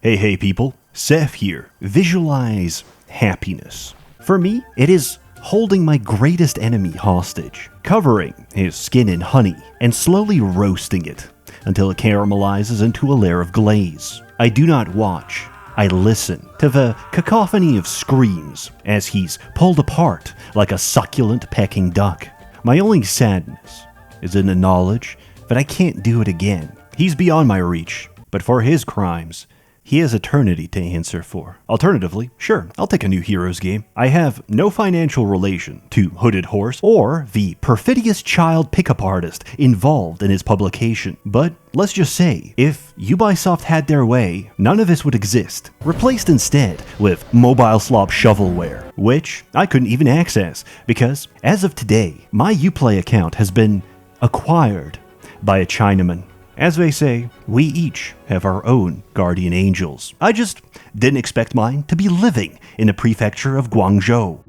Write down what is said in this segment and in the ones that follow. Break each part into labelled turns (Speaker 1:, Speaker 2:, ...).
Speaker 1: Hey people, Seth here. Visualize happiness. For me, it is holding my greatest enemy hostage, covering his skin in honey, and slowly roasting it until it caramelizes into a layer of glaze. I do not watch, I listen to the cacophony of screams as he's pulled apart like a succulent pecking duck. My only sadness is in the knowledge that I can't do it again. He's beyond my reach, but for his crimes, he has eternity to answer for. Alternatively, sure, I'll take a new Heroes game. I have no financial relation to Hooded Horse or the perfidious child pickup artist involved in his publication. But let's just say, if Ubisoft had their way, none of this would exist. Replaced instead with mobile slop shovelware, which I couldn't even access because, as of today, my Uplay account has been acquired by a Chinaman. As they say, we each have our own guardian angels. I just didn't expect mine to be living in the prefecture of Guangzhou.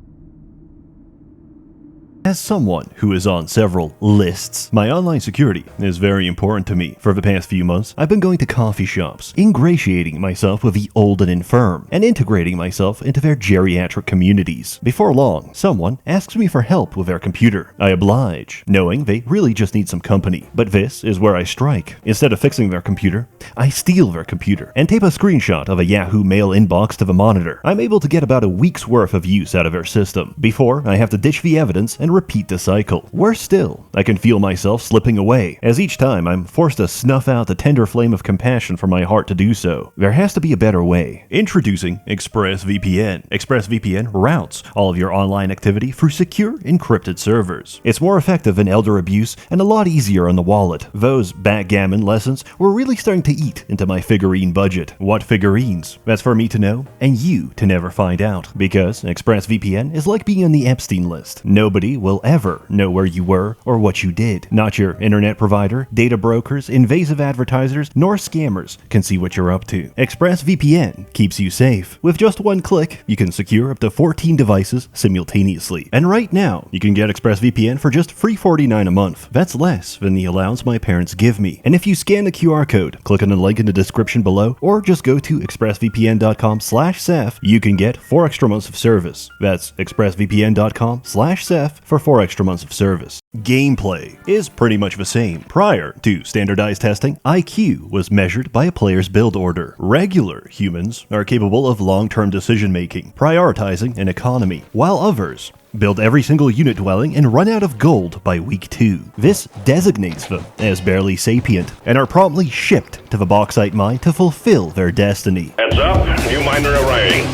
Speaker 1: As someone who is on several lists, my online security is very important to me. For the past few months, I've been going to coffee shops, ingratiating myself with the Olden infirm, and integrating myself into their geriatric communities. Before long, someone asks me for help with their computer. I oblige, knowing they really just need some company. But this is where I strike. Instead of fixing their computer, I steal their computer and tape a screenshot of a Yahoo Mail inbox to the monitor. I'm able to get about a week's worth of use out of their system before I have to ditch the evidence and repeat the cycle. Worse still, I can feel myself slipping away, as each time I'm forced to snuff out the tender flame of compassion from my heart to do so. There has to be a better way. Introducing ExpressVPN. ExpressVPN routes all of your online activity through secure, encrypted servers. It's more effective than elder abuse and a lot easier on the wallet. Those backgammon lessons were really starting to eat into my figurine budget. What figurines? That's for me to know, and you to never find out, because ExpressVPN is like being on the Epstein list. Nobody will ever know where you were or what you did. Not your internet provider, data brokers, invasive advertisers, nor scammers can see what you're up to. ExpressVPN keeps you safe. With just one click, you can secure up to 14 devices simultaneously. And right now, you can get ExpressVPN for just $3.49 a month. That's less than the allowance my parents give me. And if you scan the QR code, click on the link in the description below, or just go to expressvpn.com/Seth, you can get 4 extra months of service. That's expressvpn.com/Seth for 4 extra months of service. Gameplay is pretty much the same. Prior to standardized testing, IQ was measured by a player's build order. Regular humans are capable of long-term decision-making, prioritizing an economy, while others build every single unit dwelling and run out of gold by week 2. This designates them as barely sapient and are promptly shipped to the bauxite mine to fulfill their destiny.
Speaker 2: Heads up, new miner arriving.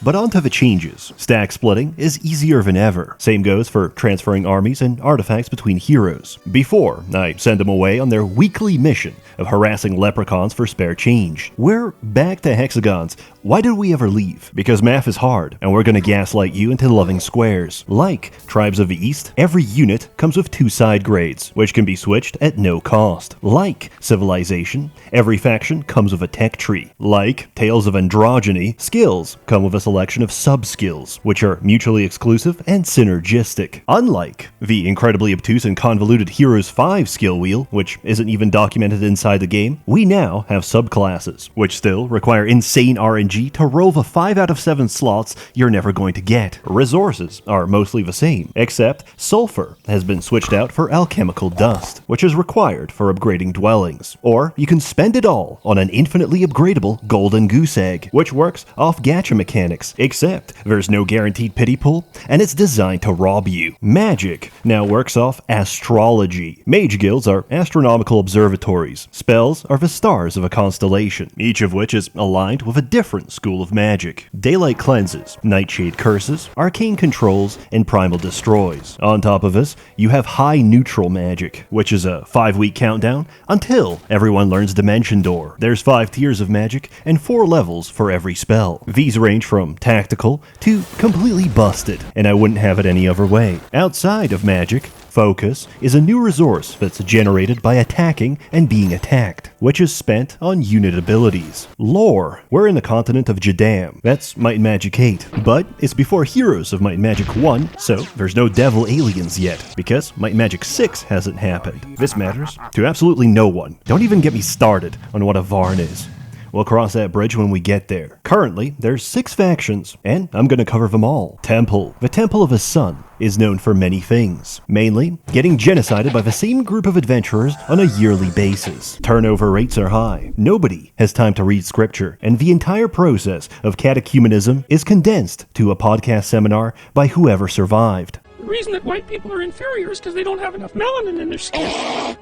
Speaker 1: But onto the changes. Stack splitting is easier than ever. Same goes for transferring armies and artifacts between heroes. Before, I send them away on their weekly mission of harassing leprechauns for spare change. We're back to hexagons. Why did we ever leave? Because math is hard, and we're gonna gaslight you into loving squares. Like Tribes of the East, every unit comes with 2 side grades, which can be switched at no cost. Like Civilization, every faction comes with a tech tree. Like Tales of Androgyny, skills come with a selection of sub-skills, which are mutually exclusive and synergistic. Unlike the incredibly obtuse and convoluted Heroes 5 skill wheel, which isn't even documented inside the game, we now have subclasses, which still require insane RNG to roll the 5 out of 7 slots you're never going to get. Resources are mostly the same, except sulfur has been switched out for alchemical dust, which is required for upgrading dwellings. Or you can spend it all on an infinitely upgradable golden goose egg, which works off gacha mechanics, except there's no guaranteed pity pool, and it's designed to rob you. Magic now works off astrology. Mage guilds are astronomical observatories. Spells are the stars of a constellation, each of which is aligned with a different school of magic. Daylight cleanses, nightshade curses, arcane controls, and primal destroys. On top of this, you have high neutral magic, which is a 5-week countdown until everyone learns Dimension Door. There's 5 tiers of magic and 4 levels for every spell. These range from tactical to completely busted, and I wouldn't have it any other way. Outside of magic, Focus is a new resource that's generated by attacking and being attacked, which is spent on unit abilities. Lore. We're in the continent of Jadam. That's Might and Magic 8, but it's before Heroes of Might and Magic 1, so there's no devil aliens yet, because Might and Magic 6 hasn't happened. This matters to absolutely no one. Don't even get me started on what a Varn is. we'll cross that bridge when we get there. Currently, there's 6 factions, and I'm gonna cover them all. Temple. The Temple of the Sun is known for many things, mainly getting genocided by the same group of adventurers on a yearly basis. Turnover rates are high, nobody has time to read scripture, and the entire process of catechumenism is condensed to a podcast seminar by whoever survived.
Speaker 3: The reason that white people are inferior is because they don't have enough melanin in their skin.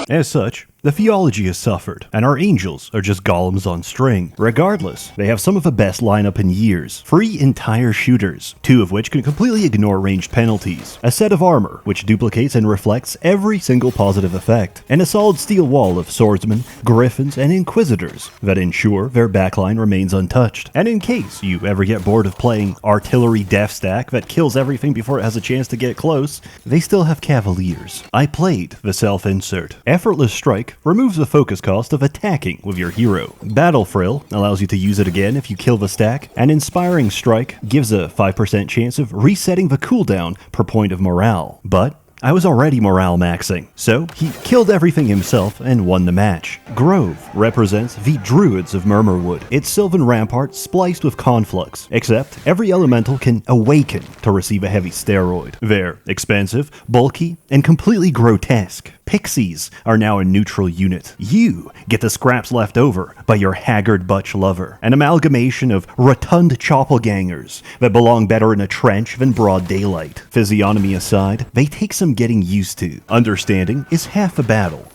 Speaker 1: As such, the theology has suffered, and our angels are just golems on string. Regardless, they have some of the best lineup in years. 3 entire shooters, 2 of which can completely ignore ranged penalties, a set of armor which duplicates and reflects every single positive effect, and a solid steel wall of swordsmen, griffins, and inquisitors that ensure their backline remains untouched. And in case you ever get bored of playing artillery death stack that kills everything before it has a chance to get close, they still have cavaliers. I played the self-insert. Effortless Strike removes the focus cost of attacking with your hero. Battle Frill allows you to use it again if you kill the stack, and Inspiring Strike gives a 5% chance of resetting the cooldown per point of morale. But I was already morale maxing, so he killed everything himself and won the match. Grove represents the Druids of Murmurwood. It's Sylvan Rampart spliced with Conflux, except every elemental can awaken to receive a heavy steroid. They're expensive, bulky, and completely grotesque. Pixies are now a neutral unit. You get the scraps left over by your haggard butch lover, an amalgamation of rotund chopplegangers that belong better in a trench than broad daylight. Physiognomy aside, they take some getting used to. Understanding is half the battle,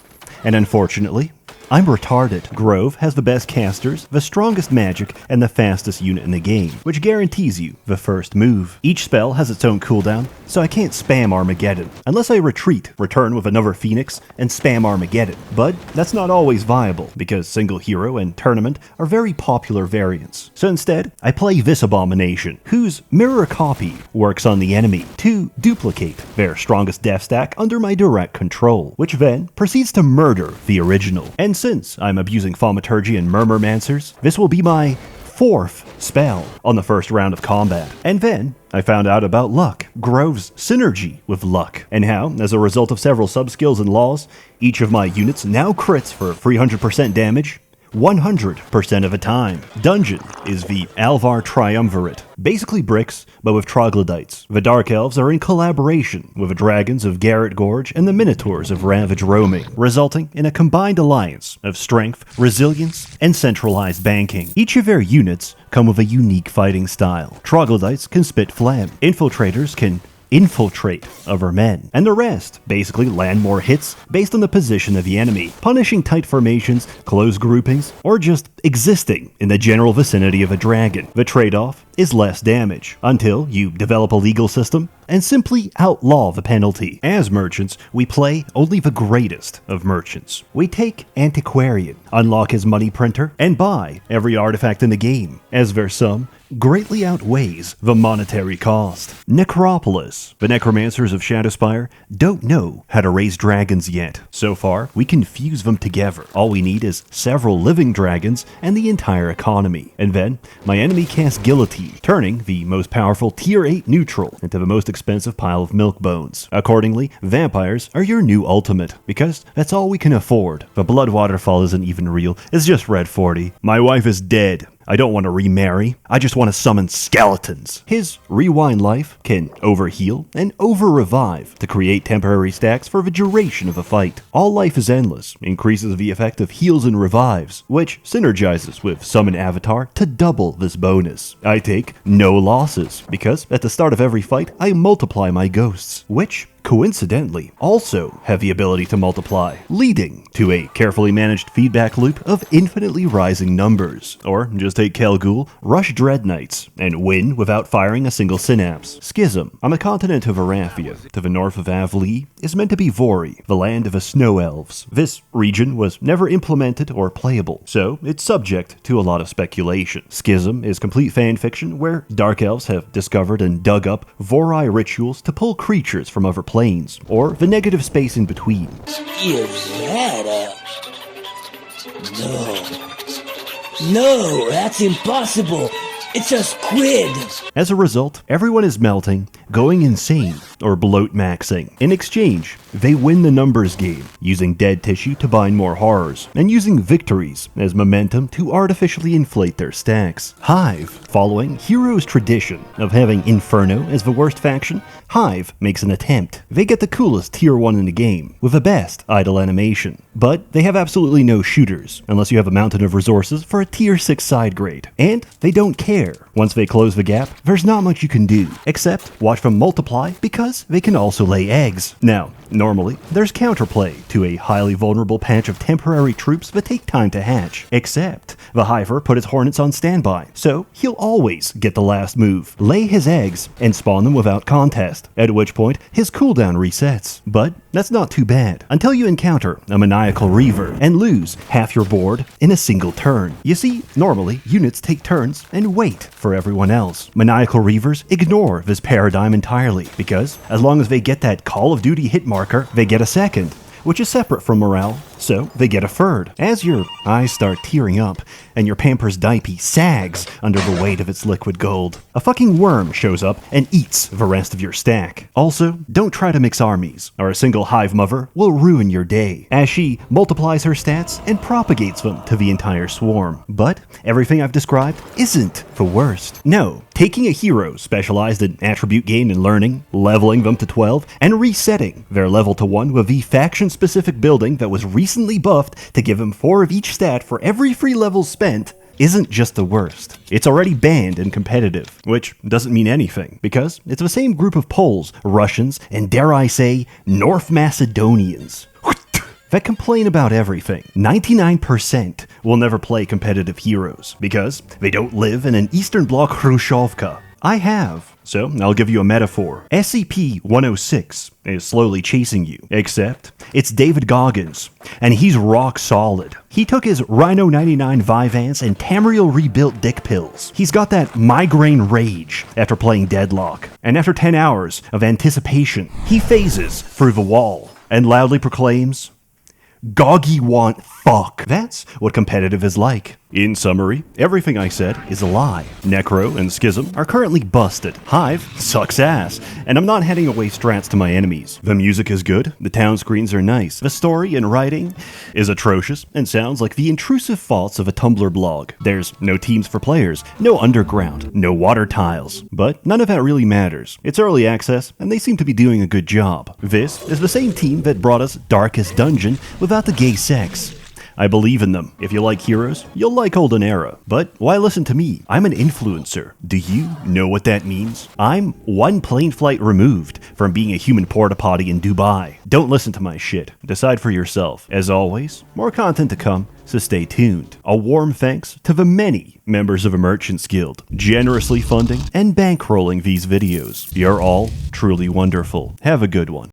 Speaker 1: and unfortunately, I'm retarded. Grove has the best casters, the strongest magic, and the fastest unit in the game, which guarantees you the first move. Each spell has its own cooldown, so I can't spam Armageddon, unless I retreat, return with another Phoenix, and spam Armageddon. But that's not always viable, because single hero and tournament are very popular variants. So instead, I play this abomination, whose mirror copy works on the enemy to duplicate their strongest death stack under my direct control, which then proceeds to murder the original. And since I'm abusing Thaumaturgy and Murmurmancers, this will be my 4th spell on the first round of combat. And then I found out about luck, Grove's synergy with luck, and how, as a result of several subskills and laws, each of my units now crits for 300% damage 100% of the time. Dungeon is the Alvar Triumvirate. Basically bricks, but with troglodytes. The Dark Elves are in collaboration with the Dragons of Garrett Gorge and the Minotaurs of Ravage Roaming, resulting in a combined alliance of strength, resilience, and centralized banking. Each of their units come with a unique fighting style. Troglodytes can spit phlegm. Infiltrators can infiltrate other men, and the rest basically land more hits based on the position of the enemy, punishing tight formations, close groupings, or just existing in the general vicinity of a dragon. The trade-off is less damage, until you develop a legal system and simply outlaw the penalty. As merchants, we play only the greatest of merchants. We take Antiquarian, unlock his money printer, and buy every artifact in the game, as their sum greatly outweighs the monetary cost. Necropolis. The necromancers of Shadowspire don't know how to raise dragons yet. So far, we can fuse them together. All we need is several living dragons and the entire economy. And then, my enemy casts Guillotine, turning the most powerful Tier 8 neutral into the most expensive pile of milk bones. Accordingly, vampires are your new ultimate, because that's all we can afford. The blood waterfall isn't even real, it's just red 40. My wife is dead. I don't want to remarry, I just want to summon skeletons. His Rewind Life can overheal and over-revive to create temporary stacks for the duration of a fight. All Life is Endless increases the effect of heals and revives, which synergizes with Summon Avatar to double this bonus. I take no losses, because at the start of every fight, I multiply my ghosts, which coincidentally also have the ability to multiply, leading to a carefully managed feedback loop of infinitely rising numbers. Or just take Kelgul, rush Dread Knights, and win without firing a single synapse. Schism. On the continent of Arathia, to the north of Avlee, is meant to be Vori, the land of the Snow Elves. This region was never implemented or playable, so it's subject to a lot of speculation. Schism is complete fanfiction where Dark Elves have discovered and dug up Vori rituals to pull creatures from other planes, or the negative space in between.
Speaker 4: Is that No, that's impossible. It's a squid.
Speaker 1: As a result, everyone is melting, going insane, or bloat maxing. In exchange, they win the numbers game, using dead tissue to bind more horrors, and using victories as momentum to artificially inflate their stacks. Hive, following Hero's tradition of having Inferno as the worst faction, Hive makes an attempt. They get the coolest tier 1 in the game, with the best idle animation, but they have absolutely no shooters, unless you have a mountain of resources for a tier 6 side grade. And they don't care. Once they close the gap, there's not much you can do, except watch them multiply because they can also lay eggs. Now, normally, there's counterplay to a highly vulnerable patch of temporary troops that take time to hatch, except the Hiver put his hornets on standby, so he'll always get the last move, lay his eggs, and spawn them without contest, at which point his cooldown resets. But that's not too bad, until you encounter a maniacal reaver and lose half your board in a single turn. You see, normally, units take turns and wait for everyone else. Maniacal reavers ignore this paradigm entirely, because as long as they get that Call of Duty hit marker, they get a second, which is separate from morale, so they get a third. As your eyes start tearing up and your Pampers diaper sags under the weight of its liquid gold, a fucking worm shows up and eats the rest of your stack. Also, don't try to mix armies, or a single hive mother will ruin your day, as she multiplies her stats and propagates them to the entire swarm. But everything I've described isn't the worst. No, taking a hero specialized in attribute gain and learning, leveling them to 12, and resetting their level to 1 with the faction-specific building that was recently buffed to give them 4 of each stat for every free level spent isn't just the worst. It's already banned in competitive, which doesn't mean anything, because it's the same group of Poles, Russians, and dare I say, North Macedonians that complain about everything. 99% will never play competitive heroes, because they don't live in an Eastern Bloc Khrushchevka. I have. So, I'll give you a metaphor. SCP-106 is slowly chasing you, except it's David Goggins, and he's rock solid. He took his Rhino 99 Vyvanse and Tamriel rebuilt dick pills. He's got that migraine rage after playing Deadlock, and after 10 hours of anticipation, he phases through the wall and loudly proclaims, "Goggy want fuck." That's what competitive is like. In summary, everything I said is a lie. Necro and Schism are currently busted. Hive sucks ass, and I'm not handing away strats to my enemies. The music is good, the town screens are nice, the story and writing is atrocious and sounds like the intrusive faults of a Tumblr blog. There's no teams for players, no underground, no water tiles. But none of that really matters. It's early access, and they seem to be doing a good job. This is the same team that brought us Darkest Dungeon without the gay sex. I believe in them. If you like heroes, you'll like Olden Era. But why listen to me? I'm an influencer. Do you know what that means? I'm one plane flight removed from being a human porta potty in Dubai. Don't listen to my shit. Decide for yourself. As always, more content to come, so stay tuned. A warm thanks to the many members of a Merchants Guild, generously funding and bankrolling these videos. You're all truly wonderful. Have a good one.